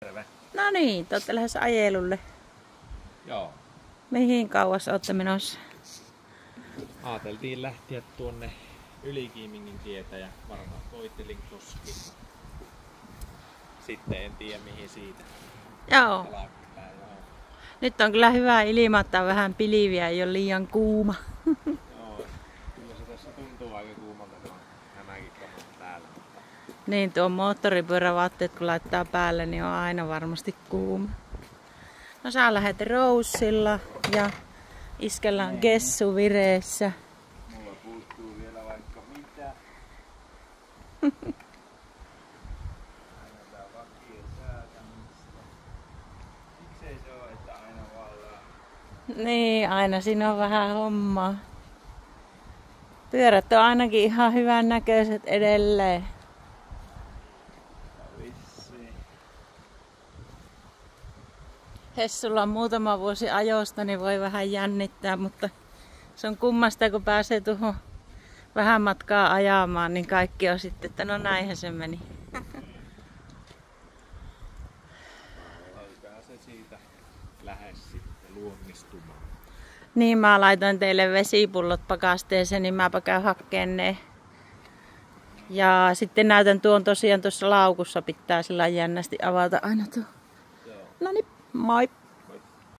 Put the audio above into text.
Terve. No niin, te olette lähes ajelulle. Joo. Mihin kauas olette menossa? Aateltiin lähteä tuonne Ylikiimingin tietä ja varmaan Koittelin koski. Sitten en tiedä mihin siitä. Joo. Joo. Nyt on kyllä hyvä ilma, että on vähän pilviä, ei ole liian kuuma. Joo. Kyllä se tässä tuntuu aika kuumalta nämäkin kamat täällä. Niin, tuo moottoripyörävaatteet kun laittaa päälle, niin on aina varmasti kuuma. No sä lähdet Roussilla ja iskellä on Kessu vireessä. Mulla puuttuu vielä vaikka mitä. Aina tää vakien säätämistä. Miksei se oo, että aina valaa? Niin, aina siinä on vähän hommaa. Pyörät on ainakin ihan hyvän näköiset edelleen. Hessulla on muutama vuosi ajosta, niin voi vähän jännittää, mutta se on kummasta, kun pääsee tuohon vähän matkaa ajamaan, niin kaikki on sitten, että no näinhän se meni. Alkaa se siitä lähes sitten luonnistumaan. Niin, mä laitoin teille vesipullot pakasteeseen, niin mäpä käyn hakkeen ne. Ja sitten näytän tuon tosiaan tuossa laukussa, pitää sillä jännästi avata aina tuo. No niin, moi!